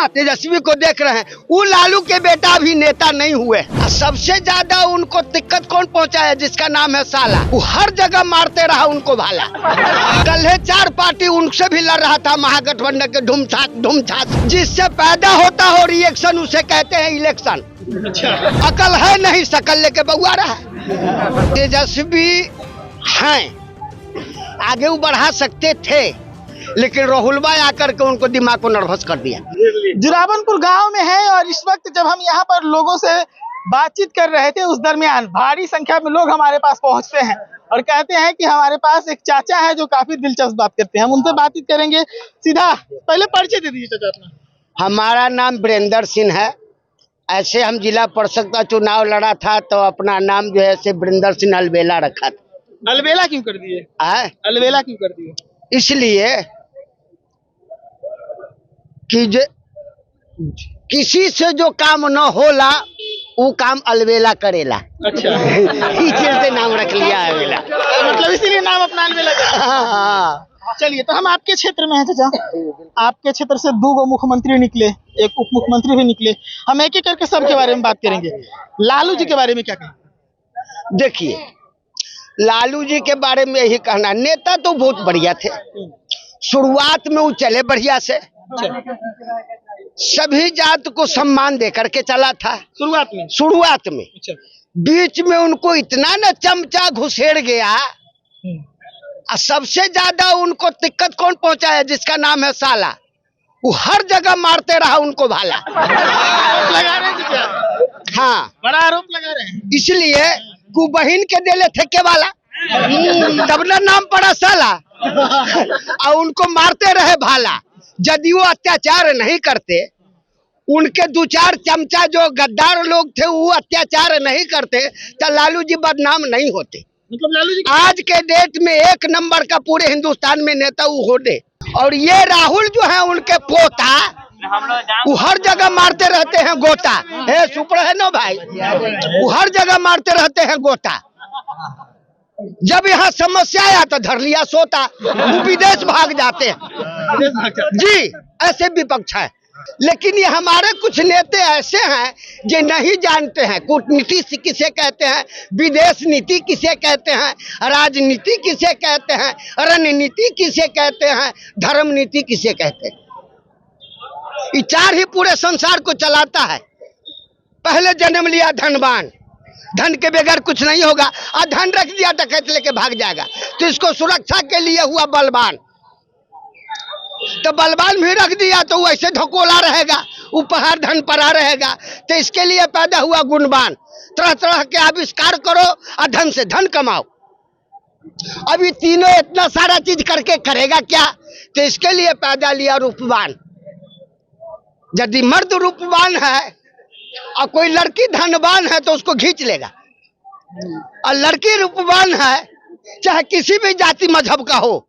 हाँ, तेजस्वी को देख रहे हैं। वो लालू के बेटा भी नेता नहीं हुए। सबसे ज्यादा उनको दिक्कत कौन पहुंचाया? जिसका नाम है साला। वो हर जगह मारते रहा उनको भाला। कल 4 पार्टी उनसे भी लड़ रहा था महागठबंधन के ढूमछाक। जिससे पैदा होता हो रिएक्शन उसे कहते हैं इलेक्शन। अकल है नहीं, शकल लेके बउआ रहा है। तेजस्वी हैं, आगे वो बढ़ा सकते थे, लेकिन राहुल भाई आकर के उनको दिमाग को नर्वस कर दिया। जुरावनपुर गांव में है और इस वक्त जब हम यहाँ पर लोगों से बातचीत कर रहे थे उस दरमियान भारी संख्या में लोग हमारे पास पहुंचते हैं और कहते हैं कि हमारे पास एक चाचा है जो काफी दिलचस्प बात करते हैं। हम उनसे बातचीत करेंगे। सीधा पहले परिचय दे दीजिए चाचा अपना। हमारा नाम वीरेंद्र सिंह है। ऐसे हम जिला परिषद का चुनाव लड़ा था तो अपना नाम जो है से वीरेंद्र सिंह अलबेला रखा था। अलबेला क्यों कर दिए? अलबेला क्यों कर दिए? इसलिए कि किसी से जो काम न होला वो काम अलबेला करेला। अच्छा इसी से नाम रख लिया अलबेला। मतलब इसीलिए नाम अपना अलबेला कर दिया। हाँ। चलिए, तो हम आपके क्षेत्र में हैं चाचा। आपके क्षेत्र से 2 मुख्यमंत्री निकले, एक उप मुख्यमंत्री भी निकले। हम एक एक करके सबके बारे में बात करेंगे। लालू जी के बारे में क्या कहें? देखिए, लालू जी के बारे में यही कहना, नेता तो बहुत बढ़िया थे। शुरुआत में वो चले बढ़िया से, सभी जात को सम्मान दे करके चला था। शुरुआत में अच्छा। बीच में उनको इतना न चमचा घुसेड़ गया। सबसे ज्यादा उनको दिक्कत कौन पहुंचाया? जिसका नाम है साला। वो हर जगह मारते रहा उनको भाला। लगा रहे हैं क्या? हाँ, बड़ा आरोप लगा रहे हैं। इसलिए कु बहिन के देले ठेके वाला, तब ना नाम पड़ा साला। और उनको मारते रहे भाला। यदि वो अत्याचार नहीं करते, उनके 2-4 चमचा जो गद्दार लोग थे वो अत्याचार नहीं करते, तो लालू जी बदनाम नहीं होते। मतलब लालू जी आज के डेट में 1 नंबर का पूरे हिंदुस्तान में नेता वो हो दे। और ये राहुल जो है उनके पोता, वो हर जगह मारते रहते हैं गोता। है सुपर है ना भाई, वो हर जगह मारते रहते हैं गोता। जब यहाँ समस्या आया तो धर लिया सोता, वो विदेश भाग जाते हैं। जी, ऐसे विपक्ष है। लेकिन ये हमारे कुछ नेता ऐसे हैं जो नहीं जानते हैं कूटनीति किसे कहते हैं, विदेश नीति किसे कहते हैं, राजनीति किसे कहते हैं, रणनीति किसे कहते हैं, धर्म नीति किसे कहते हैं। ये 4 ही पूरे संसार को चलाता है। पहले जन्म लिया धनवान, धन के बगैर कुछ नहीं होगा। और धन रख दिया डकैत लेके भाग जाएगा, तो इसको सुरक्षा के लिए हुआ बलवान। तो बलवान भी रख दिया तो वो ऐसे ढकोला रहेगा, उपहार धन परा रहेगा। तो इसके लिए पैदा हुआ गुणवान। तरह तरह के आविष्कार करो और धन से धन कमाओ। अभी तीनों इतना सारा चीज करके करेगा क्या? तो इसके लिए पैदा लिया रूपवान। यदि मर्द रूपवान है और कोई लड़की धनवान है तो उसको खींच लेगा, और लड़की रूपवान है चाहे किसी भी जाति मजहब का हो,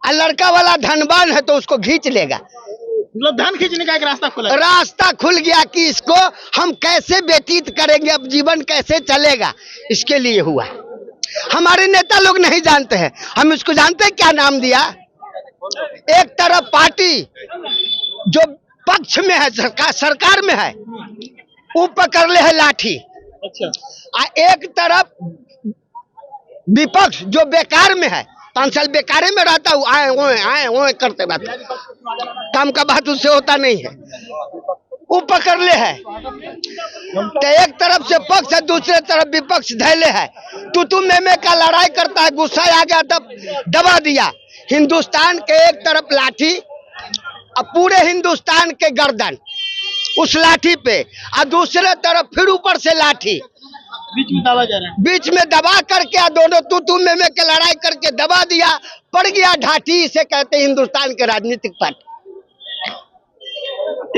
और लड़का वाला धनवान है तो उसको खींच लेगा। मतलब धन खींचने का एक रास्ता खुल गया कि इसको हम कैसे व्यतीत करेंगे, अब जीवन कैसे चलेगा, इसके लिए हुआ। हमारे नेता लोग नहीं जानते हैं, हम इसको जानते हैं क्या नाम दिया। एक तरफ पार्टी जो पक्ष में है, सरकार में है, वो पकड़ ले है लाठी। अच्छा। एक तरफ विपक्ष जो बेकार में है, 5 साल बेकारे में रहता हूँ, आए ओए करते रहता, काम का बात उससे होता नहीं है, वो पकड़ ले है। तो एक तरफ से पक्ष है, दूसरे तरफ विपक्ष धैले है। तू में का लड़ाई करता है, गुस्सा आ गया तब दबा दिया। हिंदुस्तान के एक तरफ लाठी और पूरे हिंदुस्तान के गर्दन उस लाठी पे, और दूसरे तरफ फिर ऊपर से लाठी, बीच में दबा जा रहा है। बीच में दबा करके दोनों तू में के लड़ाई करके दबा दिया, पड़ गया ढाटी। इसे कहते हैं हिंदुस्तान के राजनीतिक पार्टी।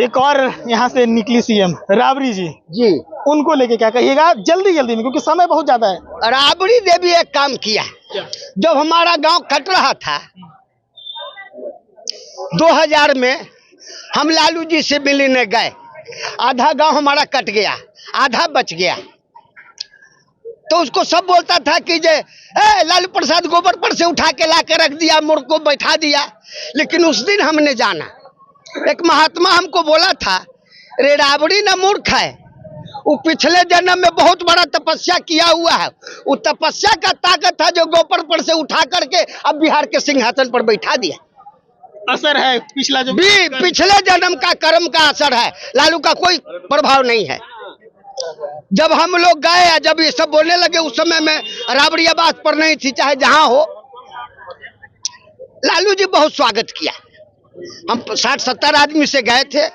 एक और यहाँ से निकली सीएम राबड़ी जी, उनको लेके क्या कहिएगा जल्दी में, क्योंकि समय बहुत ज्यादा है। राबड़ी देवी एक काम किया, जब हमारा गांव कट रहा था 2000 में, हम लालू जी से मिलने गए। आधा गांव हमारा कट गया, आधा बच गया। तो उसको सब बोलता था कि जे लालू प्रसाद गोबर पर से उठा के ला के रख दिया, मुर्ग को बैठा दिया। लेकिन उस दिन हमने जाना एक महात्मा हमको बोला था, रे राबड़ी न मूर्ख है, वो पिछले जन्म में बहुत बड़ा तपस्या किया हुआ है। वो तपस्या का ताकत था जो गोपर से उठा करके अब बिहार के सिंहासन पर बैठा दिया। असर है पिछला जो पिछले जन्म का कर्म का असर है, लालू का कोई प्रभाव नहीं है। जब हम लोग गए, जब ये सब बोलने लगे, उस समय में राबड़ी आवाज पर नहीं थी, चाहे जहां हो। लालू जी बहुत स्वागत किया। हम 60-70 आदमी से गए थे,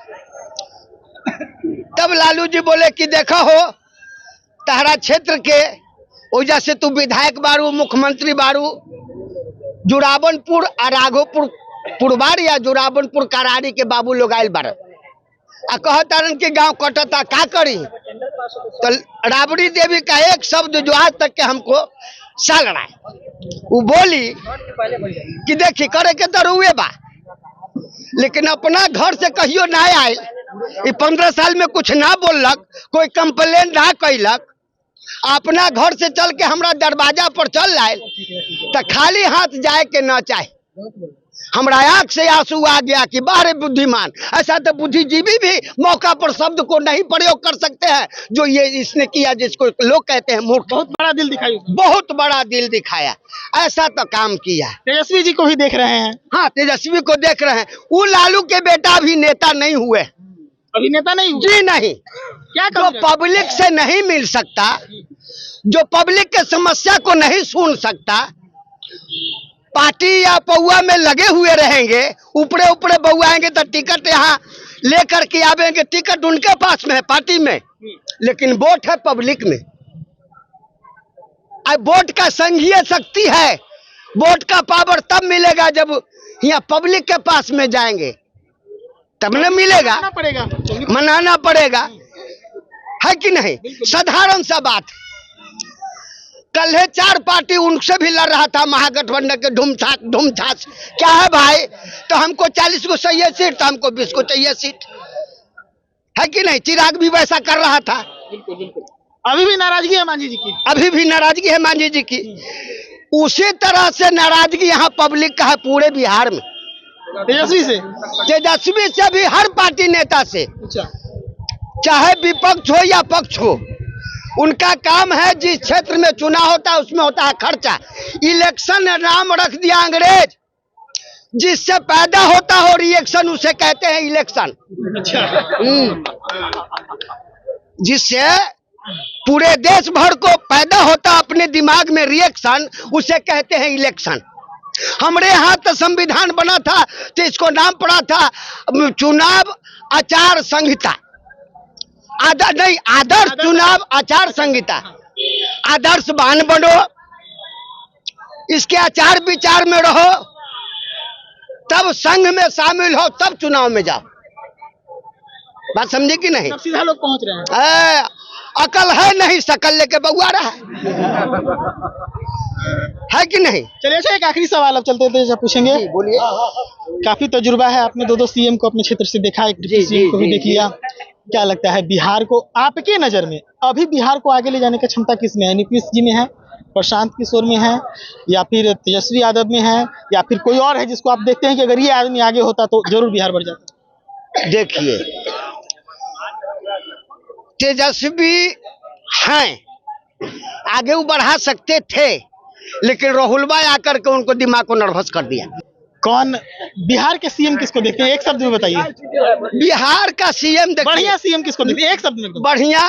तब लालू जी बोले कि देखो हो, तहरा क्षेत्र के वजह से तू विधायक बारू, मुख्यमंत्री बारू, जुरावनपुर और राघोपुर पुरबार या जुरावनपुर करारी के बाबू लोग आयल बार आ कहतारन के गांव कटता, का करी? तो राबड़ी देवी का एक शब्द जो आज तक के हमको साल रहा है, वो बोली कि देखी करे के तो रुए बा, लेकिन अपना घर से कहियो ना आए, 15 साल में कुछ ना बोलक, कोई कंप्लेन ना कैलक, अपना घर से चल के हमरा दरवाजा पर चल आए, तो खाली हाथ जाए के ना चाहे। हमरा आंख से आंसू आ गया कि बारे बुद्धिमान, ऐसा तो बुद्धिजीवी भी मौका पर शब्द को नहीं प्रयोग कर सकते हैं जो ये इसने किया, जिसको लोग कहते हैं मूर्ख। बहुत बड़ा दिल दिखाई, बहुत बड़ा दिल दिखाया, ऐसा तो काम किया। तेजस्वी जी को भी देख रहे हैं। हाँ, तेजस्वी को देख रहे हैं। वो लालू के बेटा अभी नेता नहीं हुए, अभी नेता नहीं हुए? जी नहीं। क्या जो पब्लिक से नहीं मिल सकता, जो पब्लिक के समस्या को नहीं सुन सकता, पार्टी या पौआ में लगे हुए रहेंगे, ऊपरे ऊपरे बउआएंगे तो टिकट यहाँ लेकर के आवेंगे, टिकट उनके पास में है पार्टी में, लेकिन वोट है पब्लिक में। अब वोट का संघीय शक्ति है, वोट का पावर तब मिलेगा जब यहाँ पब्लिक के पास में जाएंगे, तब न मिलेगा। मनाना पड़ेगा, है कि नहीं? साधारण सा बात। कल है 4 पार्टी उनसे भी लड़ रहा था महागठबंधन के, धूमछास क्या है भाई? तो हमको 40 को चाहिए सीट, तो हमको 20 को चाहिए सीट, है कि नहीं? चिराग भी वैसा कर रहा था। अभी भी नाराजगी है मांझी जी की, अभी भी नाराजगी है मांझी जी की। उसी तरह से नाराजगी यहाँ पब्लिक का है पूरे बिहार में, तेजस्वी से भी, हर पार्टी नेता से, चाहे विपक्ष हो या पक्ष हो। उनका काम है, जिस क्षेत्र में चुनाव होता है उसमें होता है खर्चा। इलेक्शन नाम रख दिया अंग्रेज, जिससे पैदा होता हो रिएक्शन, उसे कहते हैं इलेक्शन। जिससे पूरे देश भर को पैदा होता अपने दिमाग में रिएक्शन, उसे कहते हैं इलेक्शन। हमारे यहाँ तो संविधान बना था तो इसको नाम पड़ा था चुनाव आचार संहिता, आदर्श चुनाव आचार संहिता। आदर्शवान बनो, इसके आचार विचार में रहो, तब संघ में शामिल हो, तब चुनाव में जाओ। बात समझे कि नहीं? सब सीधा लोग पहुंच रहे हैं। अकल है नहीं, शकल लेके बउआ रहा है कि नहीं? चलिए, अच्छा एक आखिरी सवाल अब चलते थे पूछेंगे। बोलिए। काफी तजुर्बा है, आपने 2 सीएम को अपने क्षेत्र से देखा, एक सीएम को भी देख लिया। क्या लगता है बिहार को, आपके नजर में अभी बिहार को आगे ले जाने की क्षमता किसमें है? नीतीश जी में है, प्रशांत किशोर में है, या फिर तेजस्वी यादव में है, या फिर कोई और है जिसको आप देखते हैं कि अगर ये आदमी आगे होता तो जरूर बिहार बढ़ जाता? देखिए, तेजस्वी हैं, आगे वो बढ़ा सकते थे, लेकिन राहुल भाई आकर के उनको दिमाग को नर्वस कर दिया। कौन बिहार के सीएम किसको देखते हैं? एक शब्द में बताइए। बिहार का सीएम बढ़िया सीएम किसको देखते हैं? एक शब्द में। बढ़िया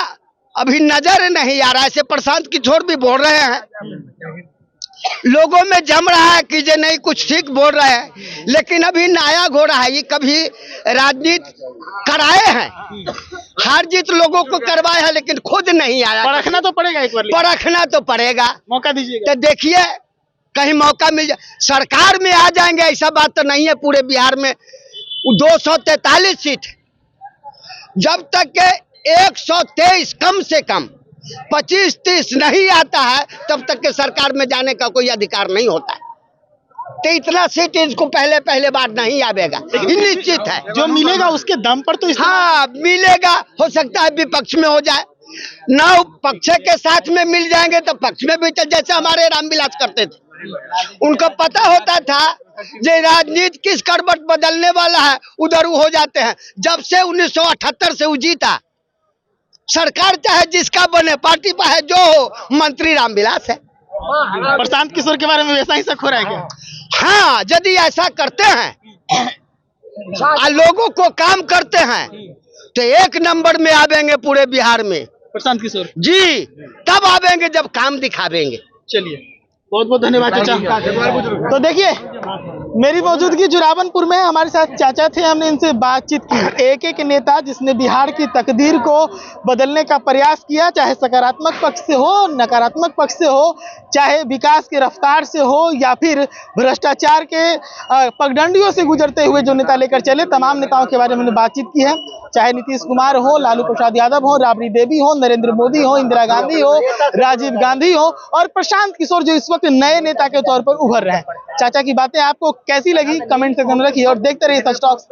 अभी नजर नहीं आ रहा है। ऐसे प्रशांत किशोर भी बोल रहे हैं, लोगों में जम रहा है कि जे नहीं कुछ ठीक बोल रहे हैं, लेकिन अभी नया घोड़ा है, ये कभी राजनीति कराए हैं, हार जीत लोगों को करवाए हैं, लेकिन खुद नहीं आया। परखना तो पड़ेगा, एक बार परखना तो पड़ेगा, मौका दीजिएगा। तो देखिए कहीं मौका मिल जाए, सरकार में आ जाएंगे, ऐसा बात तो नहीं है। पूरे बिहार में 243 सीट, जब तक के 123 कम से कम 25-30 नहीं आता है, तब तक के सरकार में जाने का कोई अधिकार नहीं होता है। तो इतना सीट इसको पहले बार नहीं आवेगा, निश्चित है। जो मिलेगा उसके दम पर तो हाँ मिलेगा, हो सकता है विपक्ष में हो जाए, ना पक्ष के साथ में मिल जाएंगे तो पक्ष में भी चल, जैसे हमारे रामविलास करते थे। उनको पता होता था जे राजनीति किस करवट बदलने वाला है, उधर वो हो जाते हैं। जब से 1978 से वो जीता, सरकार चाहे जिसका बने, पार्टी पर है जो हो, मंत्री रामविलास है। प्रशांत किशोर के बारे में वैसा ही शक हो रहा है क्या? हाँ, यदि ऐसा करते हैं और लोगों को काम करते हैं तो एक नंबर में आवेंगे पूरे बिहार में प्रशांत किशोर जी। तब आवेंगे जब काम दिखावेंगे। चलिए, बहुत बहुत धन्यवाद चाचा। तो देखिए, मेरी मौजूदगी जुरावनपुर में, हमारे साथ चाचा थे, हमने इनसे बातचीत की। एक एक नेता जिसने बिहार की तकदीर को बदलने का प्रयास किया, चाहे सकारात्मक पक्ष से हो, नकारात्मक पक्ष से हो, चाहे विकास की रफ्तार से हो या फिर भ्रष्टाचार के पगडंडियों से गुजरते हुए जो नेता लेकर चले, तमाम नेताओं के बारे में हमने बातचीत की है। चाहे नीतीश कुमार हो, लालू प्रसाद यादव हो, राबड़ी देवी हो, नरेंद्र मोदी हो, इंदिरा गांधी हो, राजीव गांधी हो और प्रशांत किशोर जो इस वक्त नए नेता के तौर पर उभर रहे हैं। चाचा की बातें आपको कैसी लगी कमेंट सेक्शन में रखिए और देखते रहिए सच टॉक्स।